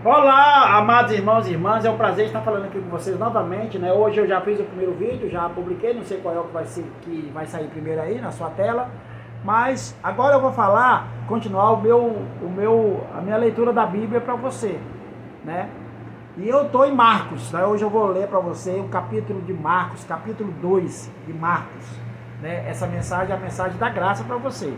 Olá, amados irmãos e irmãs, é um prazer estar falando aqui com vocês novamente, né? Hoje eu já fiz o primeiro vídeo, já publiquei, não sei qual é o que vai sair primeiro aí na sua tela, mas agora eu vou continuar a minha leitura da Bíblia para você, né? E eu estou em Marcos, né? Hoje eu vou ler para você o capítulo de Marcos, capítulo 2 de Marcos, né? Essa mensagem é a mensagem da graça para você,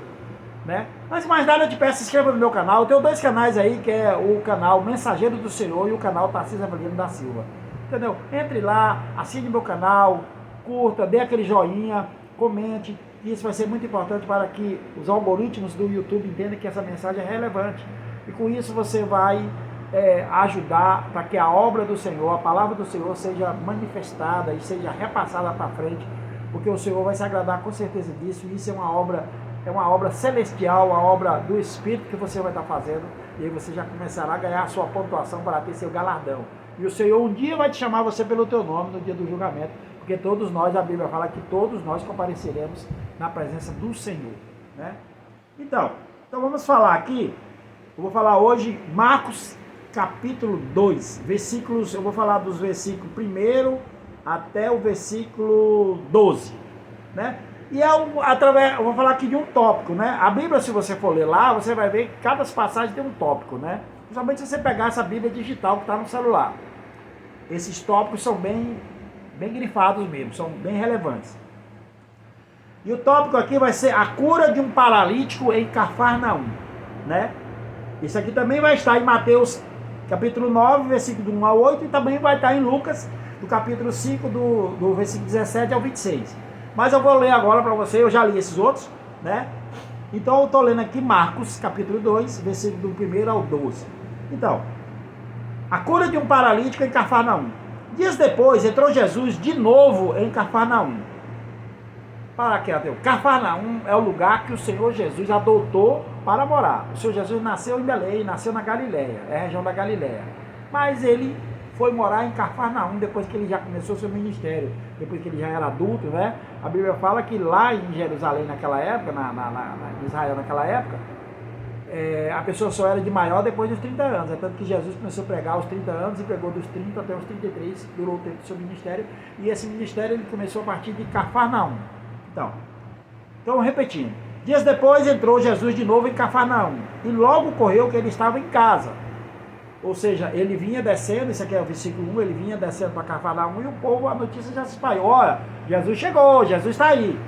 né? Mas mais nada, eu te peço, se inscreva no meu canal. Eu tenho dois canais aí, que é o canal Mensageiro do Senhor e o canal Tarcísio Avelino da Silva, entendeu? Entre lá, assine meu canal, curta, dê aquele joinha, comente. Isso vai ser muito importante para que os algoritmos do YouTube entendam que essa mensagem é relevante, e com isso você vai ajudar para que a obra do Senhor, a palavra do Senhor seja manifestada e seja repassada para frente, porque o Senhor vai se agradar com certeza disso. E isso é uma obra celestial, uma obra do Espírito que você vai estar fazendo, e aí você já começará a ganhar a sua pontuação para ter seu galardão. E o Senhor um dia vai te chamar você pelo teu nome no dia do julgamento, porque todos nós, a Bíblia fala que todos nós compareceremos na presença do Senhor, né? Então vamos falar aqui, eu vou falar hoje Marcos capítulo 2, versículos, eu vou falar dos versículos 1 até o versículo 12, né? E eu vou falar aqui de um tópico, né? A Bíblia, se você for ler lá, você vai ver que cada passagem tem um tópico, né? Principalmente se você pegar essa Bíblia digital que está no celular. Esses tópicos são bem grifados mesmo, são bem relevantes. E o tópico aqui vai ser a cura de um paralítico em Cafarnaum, né? Isso aqui também vai estar em Mateus capítulo 9, versículo 1 ao 8, e também vai estar em Lucas, do capítulo 5, do versículo 17 ao 26. Mas eu vou ler agora para você, eu já li esses outros, né? Então eu estou lendo aqui Marcos, capítulo 2, versículo do 1 ao 12. Então, a cura de um paralítico em Cafarnaum. Dias depois, entrou Jesus de novo em Cafarnaum. Para que Cafarnaum é o lugar que o Senhor Jesus adotou para morar. O Senhor Jesus nasceu em Belém, nasceu na Galileia, é a região da Galileia. Mas ele foi morar em Cafarnaum depois que ele já começou seu ministério, depois que ele já era adulto, né? A Bíblia fala que lá em Jerusalém naquela época, em Israel naquela época, a pessoa só era de maior depois dos 30 anos. É tanto que Jesus começou a pregar aos 30 anos e pregou dos 30 até os 33, durou o tempo do seu ministério. E esse ministério ele começou a partir de Cafarnaum. Então repetindo. Dias depois entrou Jesus de novo em Cafarnaum, e logo ocorreu que ele estava em casa. Ou seja, ele vinha descendo, isso aqui é o versículo 1, ele vinha descendo para Cafarnaum, e o povo, a notícia já se espalhou: olha, Jesus chegou, Jesus está aí.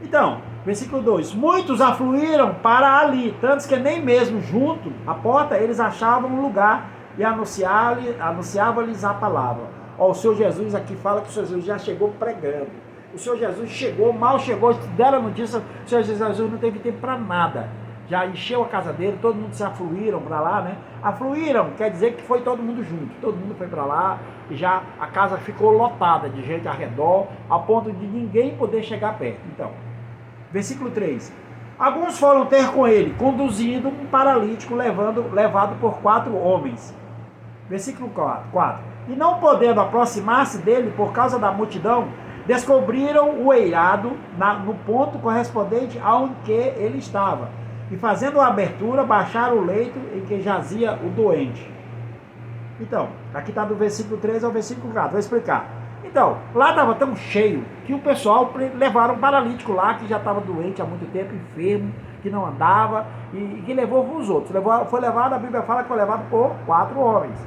Então, versículo 2, muitos afluíram para ali, tantos que nem mesmo junto à porta eles achavam um lugar, e anunciava-lhes a palavra. O Senhor Jesus aqui fala que o Senhor Jesus já chegou pregando. O Senhor Jesus chegou, mal chegou, deram a notícia, o Senhor Jesus não teve tempo para nada. Já encheu a casa dele, todo mundo se afluíram para lá, né? Afluíram, quer dizer que foi todo mundo junto, todo mundo foi para lá, e já a casa ficou lotada de gente ao redor, a ponto de ninguém poder chegar perto. Então, versículo 3. Alguns foram ter com ele, conduzindo um paralítico levado por 4 homens. Versículo 4. E não podendo aproximar-se dele por causa da multidão, descobriram o eirado no ponto correspondente ao em que ele estava, e fazendo a abertura, baixaram o leito em que jazia o doente. Então, aqui está do versículo 3 ao versículo 4, vou explicar. Então, lá estava tão cheio que o pessoal levaram um paralítico lá, que já estava doente há muito tempo, enfermo, que não andava, e que levou os outros. Foi levado, a Bíblia fala que foi levado por 4 homens.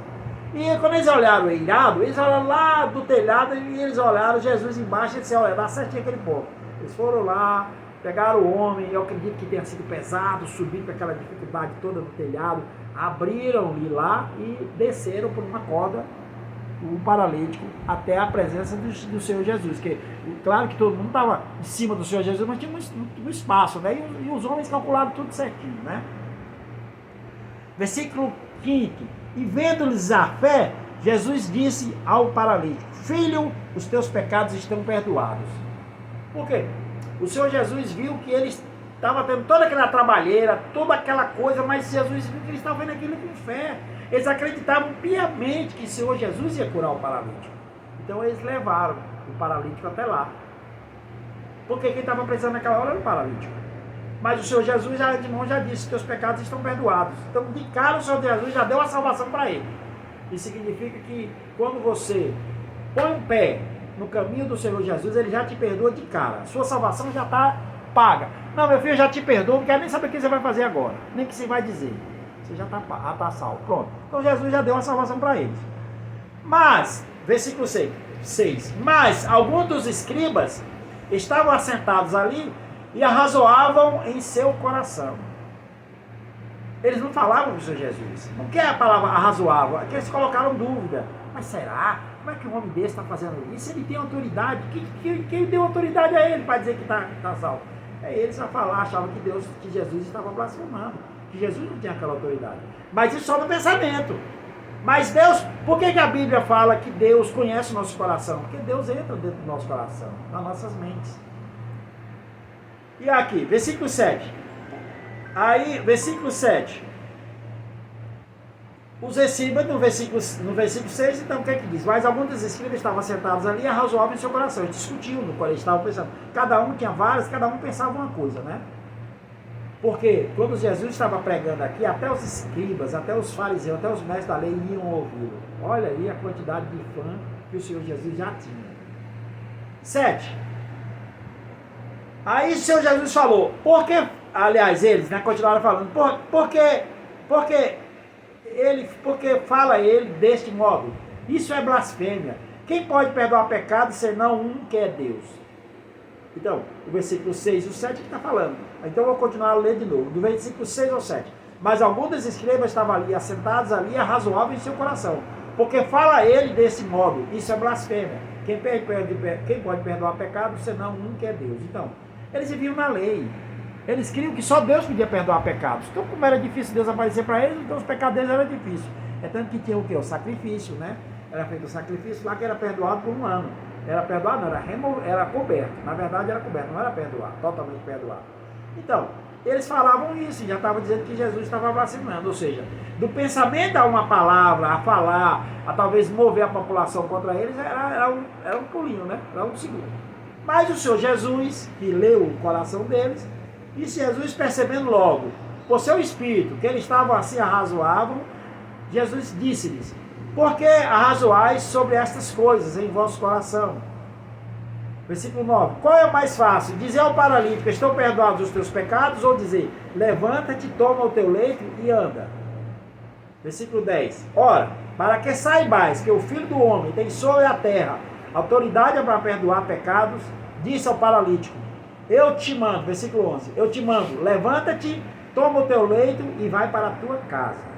E quando eles olharam o eirado, eles olharam lá do telhado, e eles olharam Jesus embaixo, e disseram: olha, dá certinho aquele ponto. Eles foram lá, pegaram o homem, eu acredito que tenha sido pesado, subindo com aquela dificuldade toda no telhado, abriram-lhe lá e desceram por uma corda o paralítico até a presença do Senhor Jesus. Que, claro que todo mundo estava em cima do Senhor Jesus, mas tinha um espaço, né? E os homens calcularam tudo certinho, né? Versículo 5. E vendo-lhes a fé, Jesus disse ao paralítico: filho, os teus pecados estão perdoados. Por quê? O Senhor Jesus viu que ele estava tendo toda aquela trabalheira, toda aquela coisa, mas Jesus viu que ele estava vendo aquilo com fé. Eles acreditavam piamente que o Senhor Jesus ia curar o paralítico. Então eles levaram o paralítico até lá. Porque quem estava precisando naquela hora era o paralítico. Mas o Senhor Jesus, já de mão, já disse, teus pecados estão perdoados. Então, de cara, o Senhor Jesus já deu a salvação para ele. Isso significa que quando você põe um pé no caminho do Senhor Jesus, ele já te perdoa de cara. Sua salvação já está paga. Não, meu filho, eu já te perdoo, não quero nem saber o que você vai fazer agora, nem o que você vai dizer. Você já está salvo. Pronto. Então Jesus já deu a salvação para eles. Mas, versículo 6. Mas alguns dos escribas estavam assentados ali e arrazoavam em seu coração. Eles não falavam com o Senhor Jesus. Não quer a palavra arrazoavam, é que eles colocaram dúvida. Mas será? Como é que um homem desse está fazendo isso? Ele tem autoridade. Quem deu autoridade a ele para dizer que está salvo? É eles a falar, achavam que Jesus estava blasfemando. Que Jesus não tinha aquela autoridade. Mas isso só no pensamento. Mas Deus, por que a Bíblia fala que Deus conhece o nosso coração? Porque Deus entra dentro do nosso coração, nas nossas mentes. E aqui, versículo 7. Aí, versículo 7. Os escribas, no versículo 6, então o que é que diz? Mas alguns dos escribas estavam sentados ali e arrazoavam em seu coração. Eles discutiam no qual eles estavam pensando. Cada um tinha várias, cada um pensava uma coisa, né? Porque quando Jesus estava pregando aqui, até os escribas, até os fariseus, até os mestres da lei iam ouvi-lo. Olha aí a quantidade de fã que o Senhor Jesus já tinha. 7. Aí o Senhor Jesus falou, porque, aliás, eles, né, continuaram falando, porque fala ele deste modo. Isso é blasfêmia. Quem pode perdoar pecado senão um que é Deus? Então, o versículo 6 e o 7 que está falando. Então eu vou continuar a ler de novo, do versículo 6 ao 7. Mas alguns dos escribas estavam ali, assentados ali, e arrazoavam em seu coração. Porque fala ele desse modo, isso é blasfêmia. Quem pode perdoar pecado senão um que é Deus? Então, eles viviam na lei. Eles criam que só Deus podia perdoar pecados. Então, como era difícil Deus aparecer para eles, então os pecados deles eram difíceis. É tanto que tinha o quê? O sacrifício, né? Era feito o sacrifício lá que era perdoado por um ano. Era perdoado, não, era coberto. Na verdade era coberto, não era perdoado, totalmente perdoado. Então, eles falavam isso, já estavam dizendo que Jesus estava blasfemando. Ou seja, do pensamento a uma palavra, a falar, a talvez mover a população contra eles, era um pulinho, né? Era um segundo. Mas o Senhor Jesus, que leu o coração deles, e Jesus percebendo logo, por seu espírito, que eles estavam assim arrazoavam, Jesus disse-lhes, por que arrazoais sobre estas coisas em vosso coração? Versículo 9, qual é o mais fácil? Dizer ao paralítico, estão perdoados os teus pecados, ou dizer, levanta-te, toma o teu leito e anda? Versículo 10, ora, para que saibais que o Filho do Homem tem sobre a terra autoridade para perdoar pecados, disse ao paralítico, eu te mando, versículo 11, eu te mando, levanta-te, toma o teu leito e vai para a tua casa.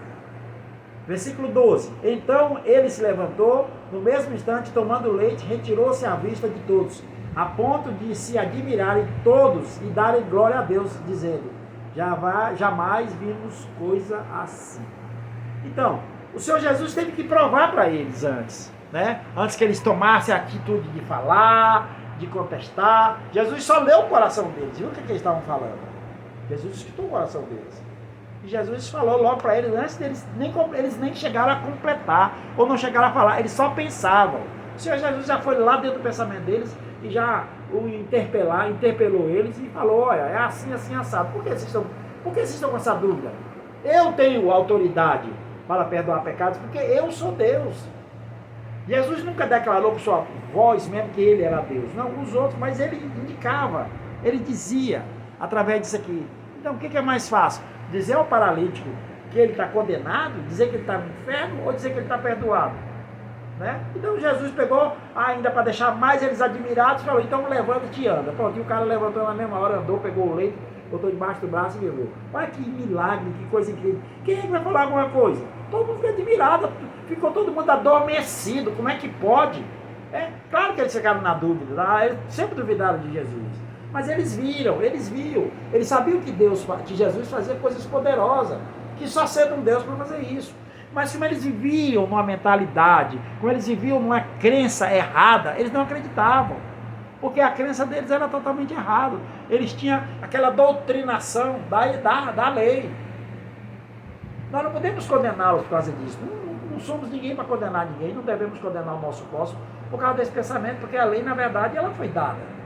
Versículo 12, então ele se levantou, no mesmo instante, tomando o leite, retirou-se à vista de todos, a ponto de se admirarem todos e darem glória a Deus, dizendo, jamais vimos coisa assim. Então, o Senhor Jesus teve que provar para eles antes, né? Antes que eles tomassem a atitude de falar, de contestar. Jesus só leu o coração deles, viu o que eles estavam falando? Jesus escutou o coração deles. E Jesus falou logo para eles, antes deles, eles nem chegaram a completar, ou não chegaram a falar, eles só pensavam. O Senhor Jesus já foi lá dentro do pensamento deles, e já interpelou eles, e falou, olha, é assim, assim, assado. Por que vocês estão com essa dúvida? Eu tenho autoridade para perdoar pecados, porque eu sou Deus. Jesus nunca declarou por sua voz mesmo que ele era Deus. Não, os outros, mas ele indicava, ele dizia, através disso aqui. Então, o que é mais fácil? Dizer ao paralítico que ele está condenado, dizer que ele está no inferno, ou dizer que ele está perdoado? Né? Então, Jesus pegou, ainda para deixar mais eles admirados, falou, então levanta-te e anda. Pronto, e o cara levantou na mesma hora, andou, pegou o leito, botou debaixo do braço e levou. Olha que milagre, que coisa incrível. Quem é que vai falar alguma coisa? Todo mundo ficou admirado, ficou todo mundo adormecido, como é que pode? É claro que eles ficaram na dúvida, eles sempre duvidaram de Jesus. Mas eles viram, eles sabiam que Jesus fazia coisas poderosas, que só sendo um Deus para fazer isso. Mas como eles viviam numa mentalidade, como eles viviam numa crença errada, eles não acreditavam. Porque a crença deles era totalmente errada. Eles tinham aquela doutrinação da lei. Nós não podemos condená-los por causa disso. Não somos ninguém para condenar ninguém, não devemos condenar o nosso próximo por causa desse pensamento, porque a lei, na verdade, ela foi dada.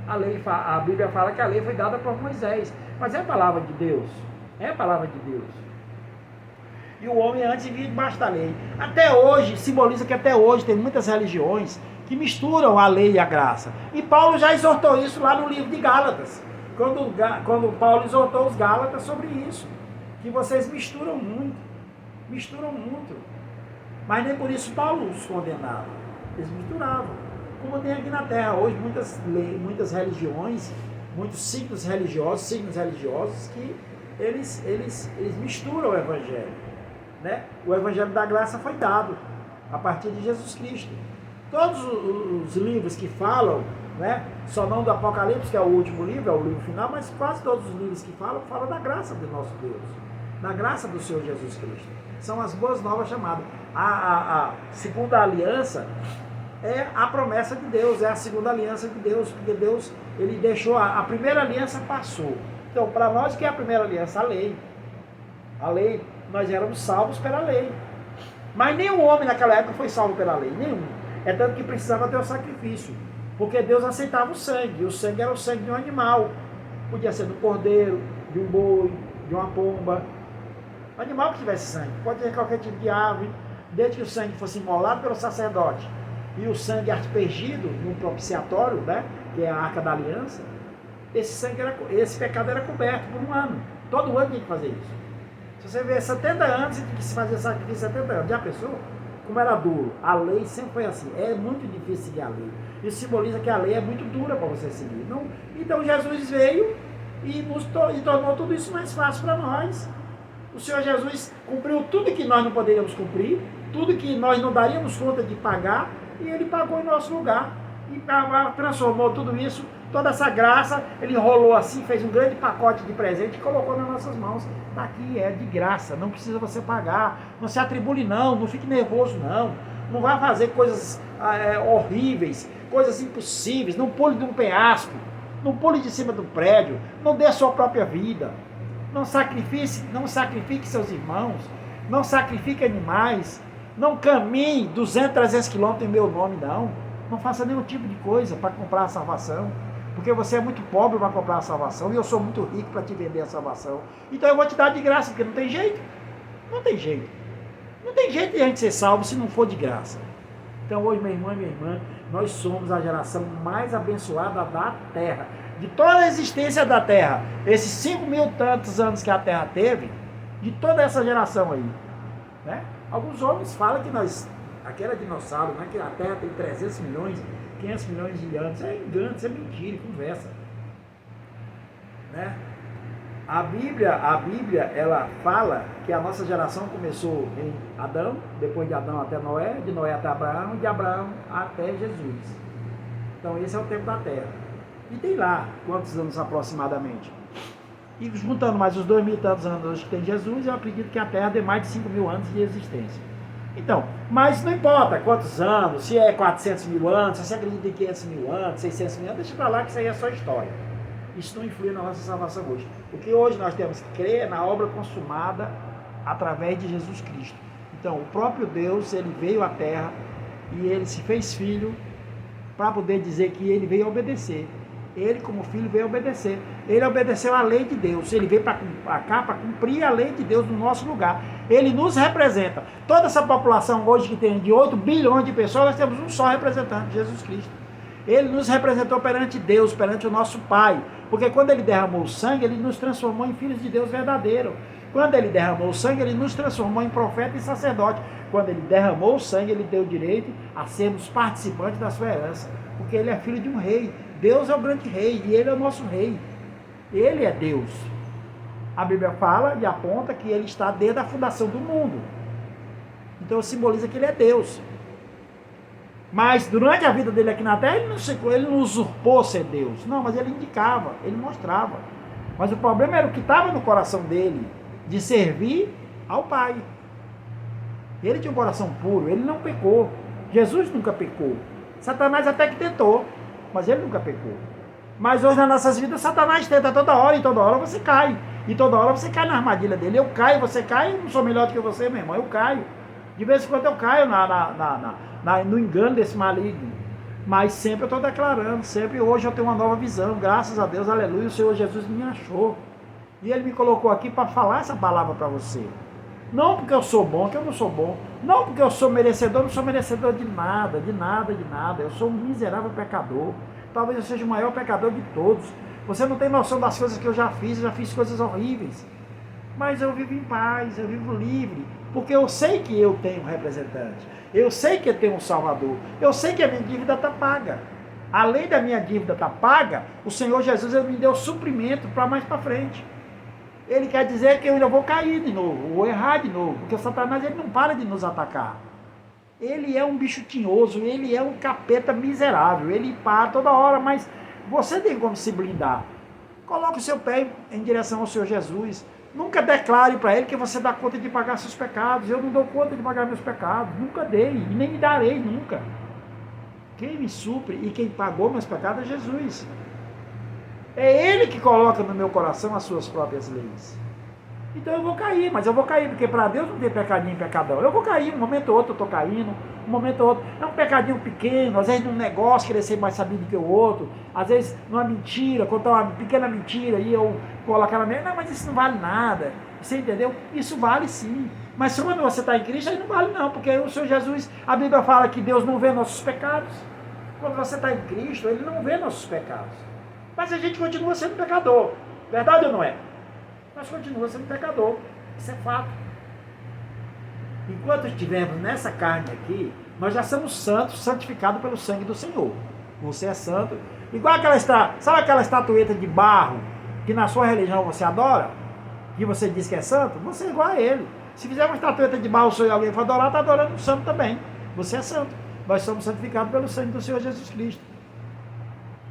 A Bíblia fala que a lei foi dada por Moisés, Mas é a palavra de Deus. É a palavra de Deus. E o homem antes vivia debaixo da lei. Até hoje, simboliza que até hoje tem muitas religiões que misturam a lei e a graça. E Paulo já exortou isso lá no livro de Gálatas. Quando Paulo exortou os Gálatas sobre isso. Que vocês misturam muito. Misturam muito. Mas nem por isso Paulo os condenava. Eles misturavam. Como tem aqui na Terra hoje muitas religiões, muitos signos religiosos que eles misturam o Evangelho. Né? O Evangelho da Graça foi dado a partir de Jesus Cristo. Todos os livros que falam, né, só não do Apocalipse, que é o último livro, é o livro final, mas quase todos os livros que falam da graça do nosso Deus, da graça do Senhor Jesus Cristo. São as boas novas chamadas. A segunda aliança é a promessa de Deus, é a segunda aliança de Deus, porque Deus, ele deixou, a primeira aliança passou. Então, para nós, que é a primeira aliança? A lei. A lei, nós éramos salvos pela lei. Mas nenhum homem naquela época foi salvo pela lei, nenhum. É tanto que precisava ter o sacrifício, porque Deus aceitava o sangue, e o sangue era o sangue de um animal. Podia ser do cordeiro, de um boi, de uma pomba. Animal que tivesse sangue, pode ter qualquer tipo de ave, desde que o sangue fosse imolado pelo sacerdote. E o sangue aspergido num propiciatório, né, que é a Arca da Aliança, esse pecado era coberto por um ano. Todo ano tinha que fazer isso. Se você vê 70 anos, você tem que se fazer sacrifício 70 anos. Já pensou? Como era duro. A lei sempre foi assim. É muito difícil seguir a lei. Isso simboliza que a lei é muito dura para você seguir. Não? Então Jesus veio e tornou tudo isso mais fácil para nós. O Senhor Jesus cumpriu tudo que nós não poderíamos cumprir, tudo que nós não daríamos conta de pagar, e Ele pagou em nosso lugar. E transformou tudo isso, toda essa graça, Ele enrolou assim, fez um grande pacote de presente e colocou nas nossas mãos. Daqui é de graça, não precisa você pagar, não se atribule não fique nervoso não vá fazer coisas horríveis, coisas impossíveis, não pule de um penhasco, não pule de cima do prédio, não dê a sua própria vida, não sacrifique seus irmãos, não sacrifique animais, não caminhe 200, 300 quilômetros em meu nome, não faça nenhum tipo de coisa para comprar a salvação. Porque você é muito pobre para comprar a salvação e eu sou muito rico para te vender a salvação. Então eu vou te dar de graça, porque não tem jeito. Não tem jeito. Não tem jeito de a gente ser salvo se não for de graça. Então hoje, minha irmã e minha irmã, nós somos a geração mais abençoada da Terra. De toda a existência da Terra, esses 5.000 tantos anos que a Terra teve, de toda essa geração aí. Né? Alguns homens falam que aquela dinossauro, né, que a Terra tem 300 milhões, 500 milhões de anos, é engano, isso é mentira, conversa. Né? A Bíblia, ela fala que a nossa geração começou em Adão, depois de Adão até Noé, de Noé até Abraão, de Abraão até Jesus. Então esse é o tempo da Terra. E tem lá quantos anos aproximadamente? E juntando mais os 2.000 e tantos anos hoje que tem Jesus, eu acredito que a Terra tem mais de 5.000 anos de existência. Então, mas não importa quantos anos, se é 400 mil anos, se você acredita em 500 mil anos, 600 mil anos, deixa pra lá que isso aí é só história. Isso não influi na nossa salvação hoje. Porque hoje nós temos que crer na obra consumada através de Jesus Cristo. Então, o próprio Deus, Ele veio à Terra e Ele se fez filho para poder dizer que Ele veio obedecer. Ele, como filho, veio obedecer. Ele obedeceu a lei de Deus. Ele veio para cá para cumprir a lei de Deus no nosso lugar. Ele nos representa. Toda essa população hoje que tem de 8 bilhões de pessoas, nós temos um só representante, Jesus Cristo. Ele nos representou perante Deus, perante o nosso Pai. Porque quando Ele derramou o sangue, Ele nos transformou em filhos de Deus verdadeiro. Quando Ele derramou o sangue, Ele nos transformou em profeta e sacerdote. Quando Ele derramou o sangue, Ele deu direito a sermos participantes da sua herança. Porque Ele é filho de um rei. Deus é o grande rei e Ele é o nosso rei. Ele é Deus. A Bíblia fala e aponta que Ele está desde a fundação do mundo. Então simboliza que Ele é Deus. Mas durante a vida dele aqui na Terra, ele não usurpou ser Deus. Não, mas Ele indicava, Ele mostrava. Mas o problema era o que estava no coração dele, de servir ao Pai. Ele tinha um coração puro, Ele não pecou. Jesus nunca pecou. Satanás até que tentou, mas ele nunca pecou. Mas hoje nas nossas vidas, Satanás tenta toda hora, e toda hora você cai. E toda hora você cai na armadilha dele. Eu caio, você cai, eu não sou melhor do que você, meu irmão, eu caio. De vez em quando eu caio no engano desse maligno. Mas sempre eu estou declarando, sempre hoje eu tenho uma nova visão. Graças a Deus, aleluia, o Senhor Jesus me achou. E ele me colocou aqui para falar essa palavra para você. Não porque eu sou bom, que eu não sou bom. Não porque eu sou merecedor, não sou merecedor de nada, de nada, de nada. Eu sou um miserável pecador. Talvez eu seja o maior pecador de todos. Você não tem noção das coisas que eu já fiz coisas horríveis. Mas eu vivo em paz, eu vivo livre. Porque eu sei que eu tenho um representante. Eu sei que eu tenho um salvador. Eu sei que a minha dívida está paga. Além da minha dívida estar paga, o Senhor Jesus ele me deu suprimento para mais para frente. Ele quer dizer que eu ainda vou cair de novo, ou errar de novo, porque o Satanás ele não para de nos atacar. Ele é um bicho tinhoso, ele é um capeta miserável, ele para toda hora, mas você tem como se blindar. Coloque o seu pé em direção ao Senhor Jesus. Nunca declare para ele que você dá conta de pagar seus pecados. Eu não dou conta de pagar meus pecados, nunca dei, e nem me darei nunca. Quem me supre e quem pagou meus pecados é Jesus. É Ele que coloca no meu coração as suas próprias leis. Então eu vou cair, mas eu vou cair, porque para Deus não tem pecadinho e pecadão. Eu vou cair, um momento ou outro eu estou caindo, um momento ou outro. É um pecadinho pequeno, às vezes num negócio querer ser mais sabido que o outro, às vezes numa mentira, contar uma pequena mentira e eu colocar na minha. Não, mas isso não vale nada. Você entendeu? Isso vale sim. Mas quando você está em Cristo, aí não vale não, porque o Senhor Jesus, a Bíblia fala que Deus não vê nossos pecados. Quando você está em Cristo, Ele não vê nossos pecados. Mas a gente continua sendo pecador. Verdade ou não é? Nós continuamos sendo pecador. Isso é fato. Enquanto estivermos nessa carne aqui, nós já somos santos, santificados pelo sangue do Senhor. Você é santo. Igual sabe aquela estatueta de barro que na sua religião você adora? Que você diz que é santo? Você é igual a ele. Se fizer uma estatueta de barro e alguém for adorar, está adorando o santo também. Você é santo. Nós somos santificados pelo sangue do Senhor Jesus Cristo.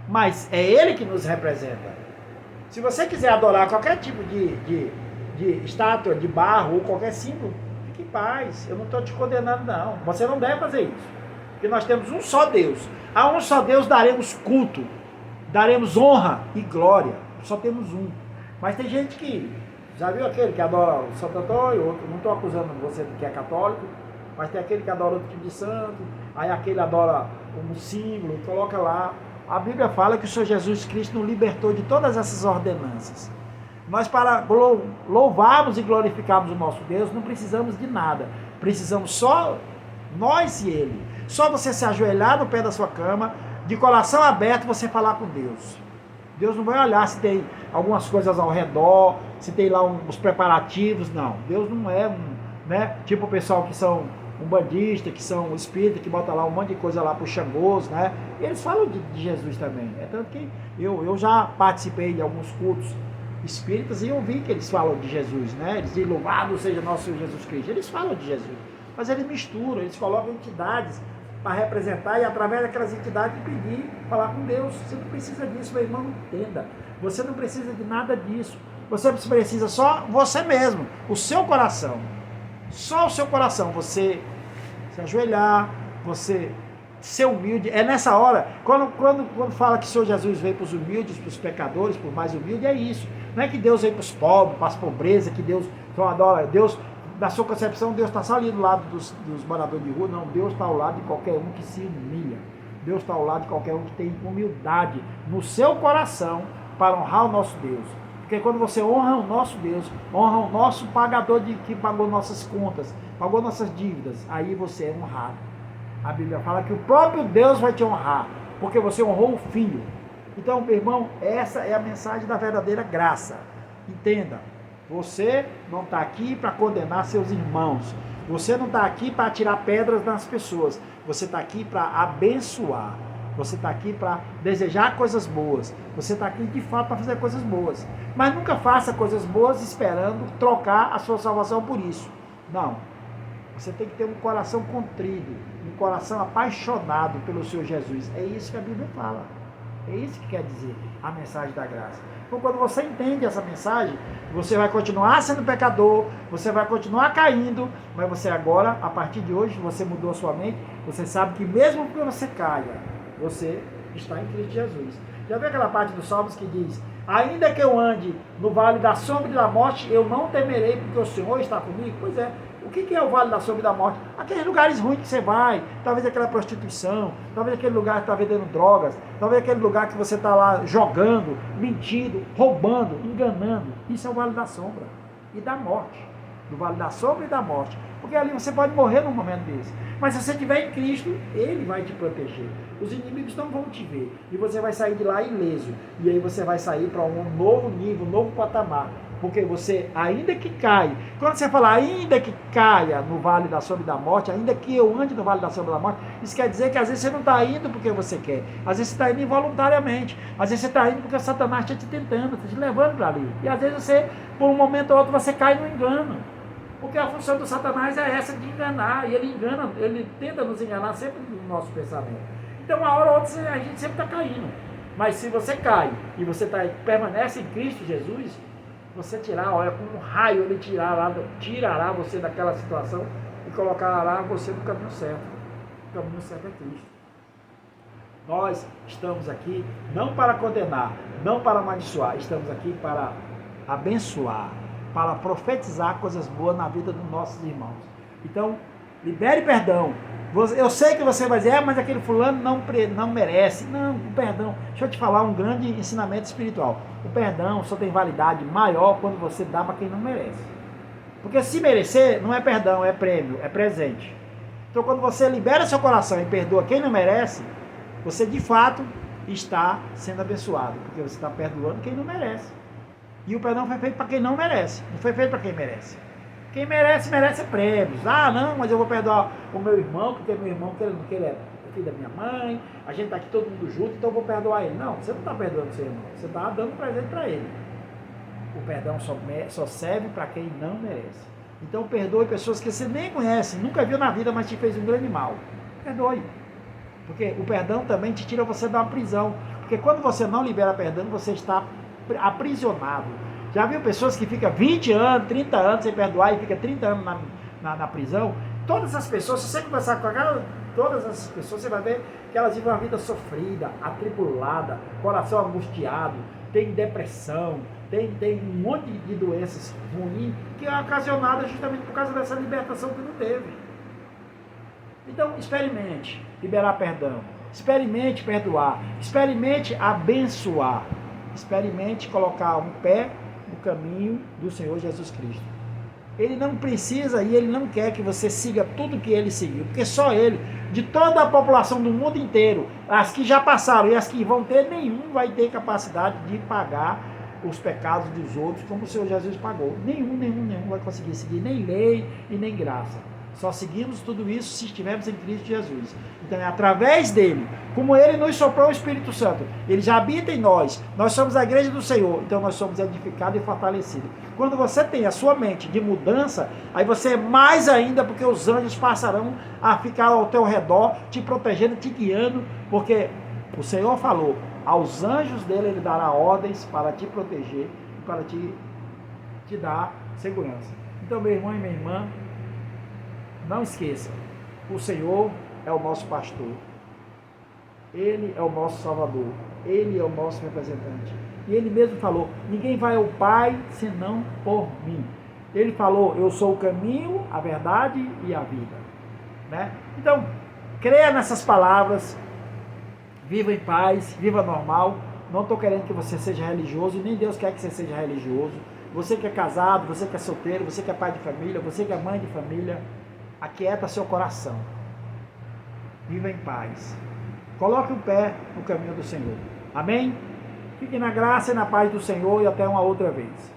Mas é Ele que nos representa. Se você quiser adorar qualquer tipo de estátua, de barro ou qualquer símbolo, fique em paz. Eu não estou te condenando, não. Você não deve fazer isso. Porque nós temos um só Deus. A um só Deus daremos culto, daremos honra e glória. Só temos um. Mas tem gente que, já viu aquele que adora o Santo Antônio, outro, não estou acusando você de que é católico, mas tem aquele que adora outro tipo de santo, aí aquele adora um símbolo, coloca lá. A Bíblia fala que o Senhor Jesus Cristo nos libertou de todas essas ordenanças. Nós, para louvarmos e glorificarmos o nosso Deus, não precisamos de nada. Precisamos só nós e Ele. Só você se ajoelhar no pé da sua cama, de coração aberto, você falar com Deus. Deus não vai olhar se tem algumas coisas ao redor, se tem lá os preparativos, não. Deus não é tipo o pessoal que são umbandista, que são espíritas, que botam lá um monte de coisa lá pro Xangôs, né? E eles falam de Jesus também. É tanto que eu já participei de alguns cultos espíritas e eu vi que eles falam de Jesus, né? Eles dizem, louvado seja nosso Senhor Jesus Cristo. Eles falam de Jesus. Mas eles misturam, eles colocam entidades para representar e através daquelas entidades pedir, falar com Deus. Você não precisa disso, meu irmão, entenda. Você não precisa de nada disso. Você precisa só você mesmo, o seu coração. Só o seu coração, você se ajoelhar, você ser humilde. É nessa hora, quando fala que o Senhor Jesus veio para os humildes, para os pecadores, para os mais humildes, é isso. Não é que Deus veio para os pobres, para as pobrezas, que Deus só adora. Deus, na sua concepção, Deus está só ali do lado dos moradores de rua. Não, Deus está ao lado de qualquer um que se humilha. Deus está ao lado de qualquer um que tem humildade no seu coração para honrar o nosso Deus. Porque quando você honra o nosso Deus, honra o nosso pagador que pagou nossas contas, pagou nossas dívidas, aí você é honrado. A Bíblia fala que o próprio Deus vai te honrar, porque você honrou o Filho. Então, meu irmão, essa é a mensagem da verdadeira graça. Entenda, você não está aqui para condenar seus irmãos. Você não está aqui para tirar pedras das pessoas. Você está aqui para abençoar. Você está aqui para desejar coisas boas. Você está aqui de fato para fazer coisas boas. Mas nunca faça coisas boas esperando trocar a sua salvação por isso. Não. Você tem que ter um coração contrido, um coração apaixonado pelo Senhor Jesus. É isso que a Bíblia fala. É isso que quer dizer a mensagem da graça. Então, quando você entende essa mensagem, você vai continuar sendo pecador, você vai continuar caindo, mas você agora, a partir de hoje, você mudou a sua mente, você sabe que mesmo que você caia, você está em Cristo Jesus. Já viu aquela parte dos Salmos que diz: ainda que eu ande no vale da sombra e da morte, eu não temerei, porque o Senhor está comigo? Pois é, que é o vale da sombra e da morte? Aqueles lugares ruins que você vai, talvez aquela prostituição, talvez aquele lugar que está vendendo drogas, talvez aquele lugar que você está lá jogando, mentindo, roubando, enganando. Isso é o vale da sombra e da morte. Do vale da sombra e da morte. Porque ali você pode morrer num momento desse. Mas se você estiver em Cristo, Ele vai te proteger. Os inimigos não vão te ver. E você vai sair de lá ileso. E aí você vai sair para um novo nível, um novo patamar. Porque você, ainda que caia, quando você fala ainda que caia no vale da sombra e da morte, ainda que eu ande no vale da sombra e da morte, isso quer dizer que às vezes você não está indo porque você quer. Às vezes você está indo involuntariamente. Às vezes você está indo porque Satanás está te tentando, está te levando para ali. E às vezes você, por um momento ou outro, você cai no engano. Porque a função do Satanás é essa de enganar. E ele engana, ele tenta nos enganar sempre no nosso pensamento. Então, uma hora ou outra, a gente sempre está caindo. Mas se você cai e você permanece em Cristo Jesus, você tirar, olha, com um raio ele tirará você daquela situação e colocará você no caminho certo. O caminho certo é Cristo. Nós estamos aqui não para condenar, não para amaldiçoar, estamos aqui para abençoar, para profetizar coisas boas na vida dos nossos irmãos. Então, libere perdão. Eu sei que você vai dizer, mas aquele fulano não merece. Não, o perdão, deixa eu te falar um grande ensinamento espiritual. O perdão só tem validade maior quando você dá para quem não merece. Porque se merecer, não é perdão, é prêmio, é presente. Então quando você libera seu coração e perdoa quem não merece, você de fato está sendo abençoado. Porque você está perdoando quem não merece. E o perdão foi feito para quem não merece, não foi feito para quem merece. Quem merece, merece prêmios. Ah, não, mas eu vou perdoar o meu irmão, porque meu irmão, que ele é filho da minha mãe, a gente está aqui todo mundo junto, então eu vou perdoar ele. Não, você não está perdoando seu irmão, você está dando presente para ele. O perdão só serve para quem não merece. Então perdoe pessoas que você nem conhece, nunca viu na vida, mas te fez um grande mal. Perdoe. Porque o perdão também te tira você da prisão. Porque quando você não libera perdão, você está aprisionado. Já viu pessoas que ficam 20 anos, 30 anos sem perdoar e fica 30 anos na prisão? Todas as pessoas, se você conversar com todas as pessoas, você vai ver que elas vivem uma vida sofrida, atribulada, coração angustiado, tem depressão, tem um monte de doenças ruins que é ocasionada justamente por causa dessa libertação que não teve. Então, experimente liberar perdão, experimente perdoar, experimente abençoar, experimente colocar um pé no caminho do Senhor Jesus Cristo. Ele não precisa e ele não quer que você siga tudo que ele seguiu, porque só ele, de toda a população do mundo inteiro, as que já passaram e as que vão ter, nenhum vai ter capacidade de pagar os pecados dos outros como o Senhor Jesus pagou. Nenhum vai conseguir seguir nem lei e nem graça. Só seguimos tudo isso se estivermos em Cristo Jesus. Então é através dele, como ele nos soprou o Espírito Santo, ele já habita em nós, nós somos a igreja do Senhor, então nós somos edificados e fortalecidos. Quando você tem a sua mente de mudança, aí você é mais ainda, porque os anjos passarão a ficar ao teu redor, te protegendo, te guiando, porque o Senhor falou, aos anjos dele ele dará ordens para te proteger e para te dar segurança. Então, meu irmão e minha irmã, não esqueça, o Senhor é o nosso pastor, Ele é o nosso Salvador, Ele é o nosso representante. E Ele mesmo falou, ninguém vai ao Pai senão por mim. Ele falou, eu sou o caminho, a verdade e a vida. Né? Então, creia nessas palavras, viva em paz, viva normal. Não estou querendo que você seja religioso, nem Deus quer que você seja religioso. Você que é casado, você que é solteiro, você que é pai de família, você que é mãe de família, aquieta seu coração. Viva em paz. Coloque o pé no caminho do Senhor. Amém? Fique na graça e na paz do Senhor e até uma outra vez.